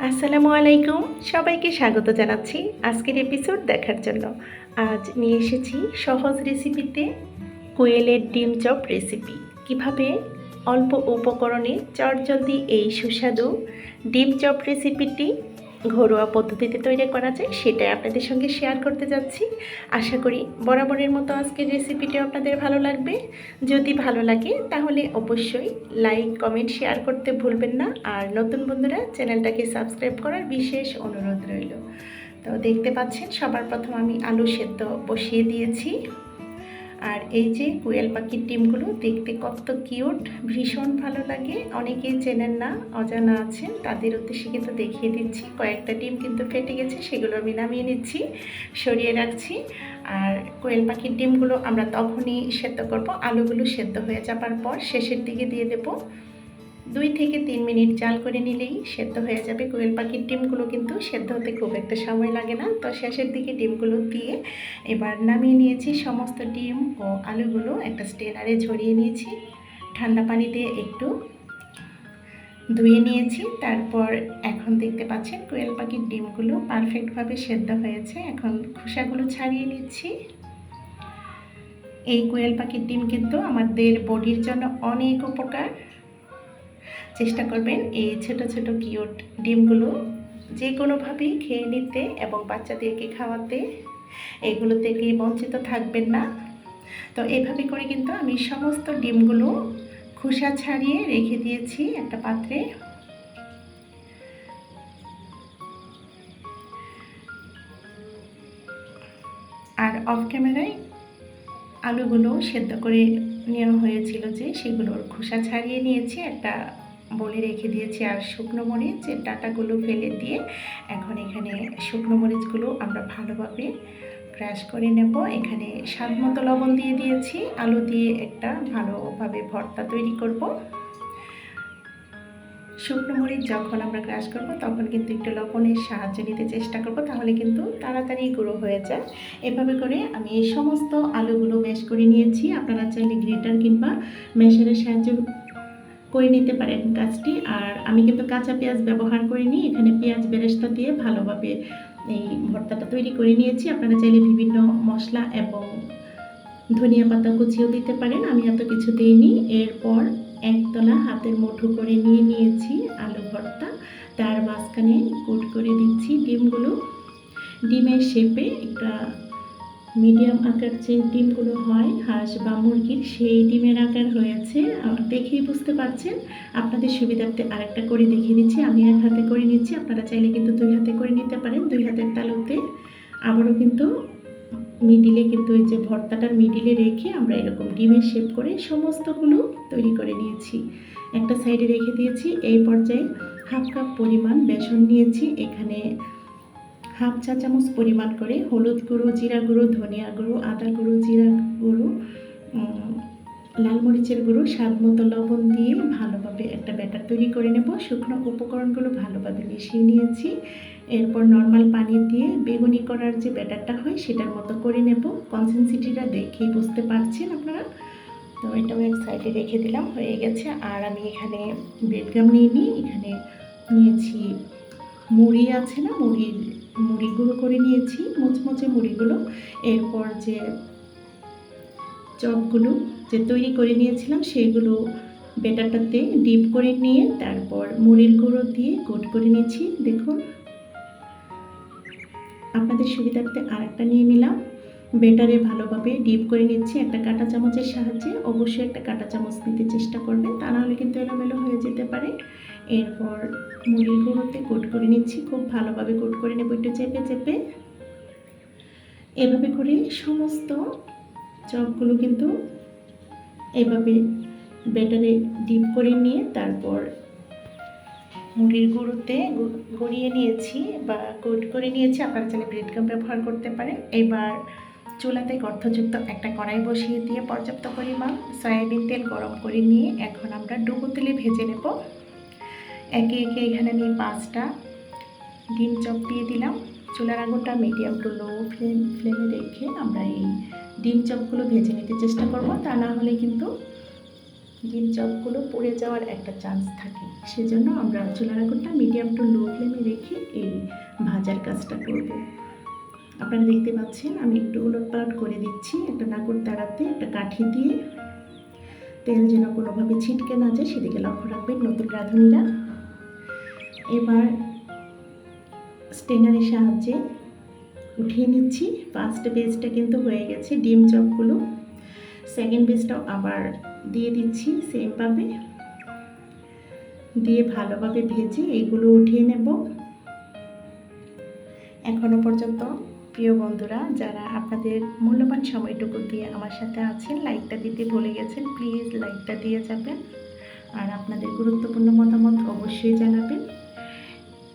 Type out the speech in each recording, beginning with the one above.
আসসালামু আলাইকুম, সবাইকে স্বাগত জানাচ্ছি আজকের এপিসোড দেখার জন্য। আজ নিয়ে এসেছি সহজ রেসিপিতে কোয়েলের ডিম চপ রেসিপি। কিভাবে অল্প উপকরণে চটজলদি এই সুস্বাদু ডিম চপ রেসিপিটি ঘরোয়া পদ্ধতিতে তৈরি করা যায় সেটাই আপনাদের সঙ্গে শেয়ার করতে যাচ্ছি। আশা করি বরাবরের মতো আজকের রেসিপিটি আপনাদের ভালো লাগবে। যদি ভালো লাগে তাহলে অবশ্যই লাইক, কমেন্ট, শেয়ার করতে ভুলবেন না। আর নতুন বন্ধুরা চ্যানেলটাকে সাবস্ক্রাইব করার বিশেষ অনুরোধ রইল। তো দেখতে পাচ্ছেন সবার প্রথম আমি আলু সেদ্ধ বসিয়ে দিয়েছি। আর এই যে কোয়েল পাখির ডিমগুলো দেখতে কত কিউট, ভীষণ ভালো লাগে। অনেকেই চেনেন না, অজানা আছেন, তাদের উদ্দেশ্যে কিন্তু দেখিয়ে দিচ্ছি। কয়েকটা ডিম কিন্তু ফেটে গেছে, সেগুলো আমি নামিয়ে নিচ্ছি, সরিয়ে রাখছি। আর কোয়েল পাখির ডিমগুলো আমরা তখনই সেদ্ধ করব, আলুগুলো সেদ্ধ হয়ে যাবার পর শেষের দিকে দিয়ে দেব। 2 থেকে 3 মিনিট জাল করে নিলেই সেদ্ধ হয়ে যাবে। কোয়েল পাখির ডিমগুলো কিন্তু সেদ্ধ হতে খুব একটা সময় লাগে না। তো শেষের দিকে ডিমগুলো দিয়ে এবার নামিয়ে নিয়েছি। সমস্ত ডিম ও আলুগুলো একটা স্ট্রেনারে ঝরিয়ে নিয়েছি, ঠান্ডা পানি দিয়ে একটু ধুয়ে নিয়েছি। তারপর এখন দেখতে পাচ্ছেন কোয়েল পাখির ডিমগুলো পারফেক্টভাবে সেদ্ধ হয়েছে। এখন খোসাগুলো ছাড়িয়ে নিচ্ছি। এই কোয়েল পাখির ডিম কিন্তু আমাদের বডির জন্য অনেক উপকার। চেষ্টা করবেন এই ছোট ছোট কিউট ডিমগুলো যে কোনোভাবেই খেয়ে নিতে এবং বাচ্চাদেরকে খাওয়াতে। এগুলো থেকে বঞ্চিত থাকবেন না। তো এভাবে করে কিন্তু আমি সমস্ত ডিমগুলো খোসা ছাড়িয়ে রেখে দিয়েছি একটা পাত্রে। আর অফ ক্যামেরায় আলুগুলো সেদ্ধ করে নেওয়া হয়েছিল, যে সেগুলোর খোসা ছাড়িয়ে নিয়েছি, একটা বলে রেখে দিয়েছি। আর শুকনো মরিচের ডাঁটাগুলো ফেলে দিয়ে এখন এখানে শুকনো মরিচগুলো আমরা ভালোভাবে ক্রাশ করে নেব। এখানে স্বাদ মতো লবণ দিয়ে দিয়েছি। আলু দিয়ে একটা ভালোভাবে ভর্তা তৈরি করব। শুকনো মরিচ যখন আমরা ক্রাশ করব তখন কিন্তু একটু লবণের সাহায্য নিতে চেষ্টা করব, তাহলে কিন্তু তাড়াতাড়ি গুঁড়ো হয়ে যায়। এভাবে করে আমি এই সমস্ত আলুগুলো ম্যাশ করে নিয়েছি। আপনারা চাইলে গ্রেটার কিংবা ম্যাশারের সাহায্য করে নিতে পারেন কাজটি। আর আমি কিন্তু কাঁচা পেঁয়াজ ব্যবহার করিনি, এখানে পেঁয়াজ বেরেস্তা দিয়ে ভালোভাবে এই ভর্তাটা তৈরি করে নিয়েছি। আপনারা চাইলে বিভিন্ন মশলা এবং ধনিয়া পাতা কুচিও দিতে পারেন, আমি এত কিছু দিইনি। এরপর একতলা হাতের মুঠো করে নিয়ে নিয়েছি আলু ভর্তা, তার মাঝখানে কোট করে দিচ্ছি ডিমগুলো। ডিমের শেপে একটা মিডিয়াম আকার যে ডিমগুলো হয় হাঁস বা মুরগির, সেই ডিমের আকার হয়েছে, দেখেই বুঝতে পারছেন। আপনাদের সুবিধার্থে আরেকটা করে দেখিয়ে দিচ্ছি। আমি এক হাতে করে নিচ্ছি, আপনারা চাইলে কিন্তু 2 হাতে করে নিতে পারেন। 2 হাতের তালুতে আবারও কিন্তু মিডিলে, কিন্তু এই যে ভর্তাটার মিডিলে রেখে আমরা এরকম ডিমের শেপ করে সমস্তগুলো তৈরি করে নিয়েছি, একটা সাইডে রেখে দিয়েছি। এই পর্যায়ে হাফ কাপ পরিমাণ বেসন নিয়েছি। এখানে হাফ চা চামচ পরিমাণ করে হলুদ গুঁড়ো, জিরা গুঁড়ো, ধনিয়া গুঁড়ো, আদা গুঁড়ো, জিরা গুঁড়ো, লাল মরিচের গুঁড়ো, স্বাদ মতো লবণ দিয়ে ভালোভাবে একটা ব্যাটার তৈরি করে নেব। শুকনো উপকরণগুলো ভালোভাবে মিশিয়ে নিয়েছি। এরপর নর্মাল পানি দিয়ে বেগুনি করার যে ব্যাটারটা হয় সেটার মতো করে নেব। কনসিস্টেন্সিটা দেখেই বুঝতে পারছেন আপনারা। তো এটাও এক সাইডে রেখে দিলাম, হয়ে গেছে। আর আমি এখানে ব্রেডগ্রাম নিয়ে নিই, এখানে নিয়েছি মুড়ি আছে না, মুড়ি গুঁড়ো করে নিয়েছি, মুচমুচে মুড়িগুলো। এরপর যে চপগুলো যে তৈরি করে নিয়েছিলাম সেগুলো ব্যাটারটাতে ডিপ করে নিয়ে তারপর মুড়ির গুঁড়ো দিয়ে কোট করে নিয়েছি। দেখুন, আপনাদের সুবিধার্থে আরেকটা নিয়ে নিলাম। ব্যাটারে ভালোভাবে ডিপ করে নিচ্ছি একটা কাঁটা চামচের সাহায্যে। অবশ্যই একটা কাঁটা চামচ নিতে চেষ্টা করবেন, তা নাহলে কিন্তু এলোমেলো হয়ে যেতে পারে। এরপর মুড়ির গুঁড়োতে কোট করে নিচ্ছি, খুব ভালোভাবে কোট করে নেব একটু চেপে চেপে। এভাবে করে সমস্ত চপগুলো কিন্তু এভাবে ব্যাটারে ডিপ করে নিয়ে তারপর মুড়ির গুঁড়োতে গড়িয়ে নিয়েছি বা কোট করে নিয়েছি। আপনারা চাইলে ব্রেডক্রাম্ব ব্যবহার করতে পারেন। এবার চুলাতে গর্তযুক্ত একটা কড়াই বসিয়ে দিয়ে পর্যাপ্ত পরিমাণ সয়াবিন তেল গরম করে নিয়ে এখন আমরা ডুবো তেলে ভেজে নেব। একে একে এখানে আমি 5টা ডিম চপ দিয়ে দিলাম। চুলার আগুনটা মিডিয়াম টু লো ফ্লেমে রেখে আমরা এই ডিম চপগুলো ভেজে নিতে চেষ্টা করব, তা না হলে কিন্তু ডিম চপগুলো পুড়ে যাওয়ার একটা চান্স থাকে, সেজন্য আমরা চুলার আগুনটা মিডিয়াম টু লো ফ্লেমে রেখে এই ভাজার কাজটা করব। আপনারা দেখতে পাচ্ছেন আমি একটু উলটপালট করে দিচ্ছি একটা নাকুর তাড়াতে একটা কাঠি দিয়ে, তেল যেন কোনোভাবে ছিটকে না যায় সেদিকে লক্ষ্য রাখবেন নতুন রাঁধুনিরা। এবার স্টেনারের সাহায্যে উঠিয়ে নিচ্ছি। ফার্স্ট বেজটা কিন্তু হয়ে গেছে ডিম চপগুলো, সেকেন্ড বেজটাও আবার দিয়ে দিচ্ছি সেমভাবে, দিয়ে ভালোভাবে ভেজে এগুলো উঠিয়ে নেব। এখনও পর্যন্ত প্রিয় বন্ধুরা যারা আপনাদের মূল্যবান সময়টুকু দিয়ে আমার সাথে আছেন, লাইকটা দিতে ভুলে গেছেন, প্লিজ লাইকটা দিয়ে যাবেন আর আপনাদের গুরুত্বপূর্ণ মতামত অবশ্যই জানাবেন।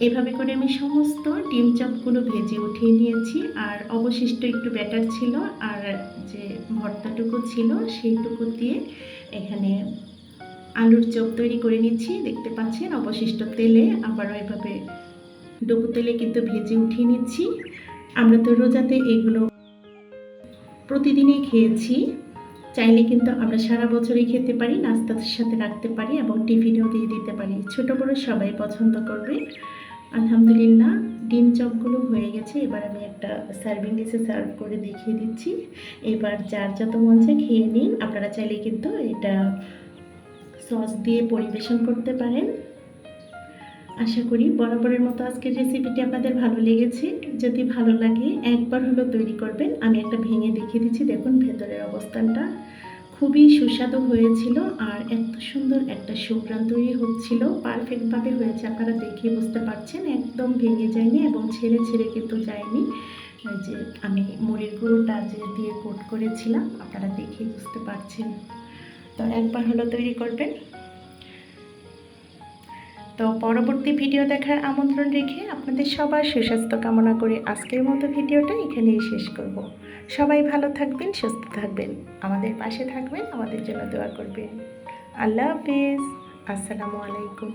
এভাবে করে আমি সমস্ত ডিম চপগুলো ভেজে উঠিয়ে নিয়েছি, আর অবশিষ্ট একটু ব্যাটার ছিল আর যে ভর্তাটুকু ছিল সেইটুকু দিয়ে এখানে আলুর চপ তৈরি করে নিচ্ছি। দেখতে পাচ্ছেন অবশিষ্ট তেলে আবারও এভাবে ডুবো তেলে কিন্তু ভেজে উঠিয়ে নিচ্ছি। আমরা তো রোজাতে এগুলো প্রতিদিনই খেয়েছি, চাইলে কিন্তু আমরা সারা বছরই খেতে পারি, নাস্তার সাথে রাখতে পারি এবং টিফিনেও দিয়ে দিতে পারি, ছোটো বড়ো সবাই পছন্দ করবে। আলহামদুলিল্লাহ ডিম চপগুলো হয়ে গেছে, এবার আমি একটা সার্ভিং ডিশে সার্ভ করে দেখিয়ে দিচ্ছি। এবার যার যত মন চায় খেয়ে নিন। আপনারা চাইলে কিন্তু এটা সস দিয়ে পরিবেশন করতে পারেন। আশা করি বরাবরের মতো আজকের রেসিপিটি আপনাদের ভালো লেগেছে। যদি ভালো লাগে একবার হলো তৈরি করবেন। আমি একটা ভেঙে দেখিয়ে দিচ্ছি, দেখুন ভেতরের অবস্থানটা খুবই সুস্বাদু হয়েছিল আর এত সুন্দর একটা সুঘ্রাণ তৈরি হচ্ছিল, পারফেক্টভাবে হয়েছে। আপনারা দেখে বুঝতে পারছেন একদম ভেঙে যায়নি এবং ছেড়ে ছেড়ে কিন্তু যায়নি। যে আমি মুড়ির গুঁড়োটা যে দিয়ে কোট করেছিলাম আপনারা দেখেই বুঝতে পারছেন। তো একবার হলো তৈরি করবেন। তো পরবর্তী ভিডিও দেখার আমন্ত্রণ রেখে আপনাদের সবার সুস্বাস্থ্য কামনা করে আজকের মতো ভিডিওটা এখানেই শেষ করব। সবাই ভালো থাকবেন, সুস্থ থাকবেন, আমাদের পাশে থাকবেন, আমাদের জন্য দোয়া করবেন। আল্লাহ হাফেজ, আসসালামু আলাইকুম।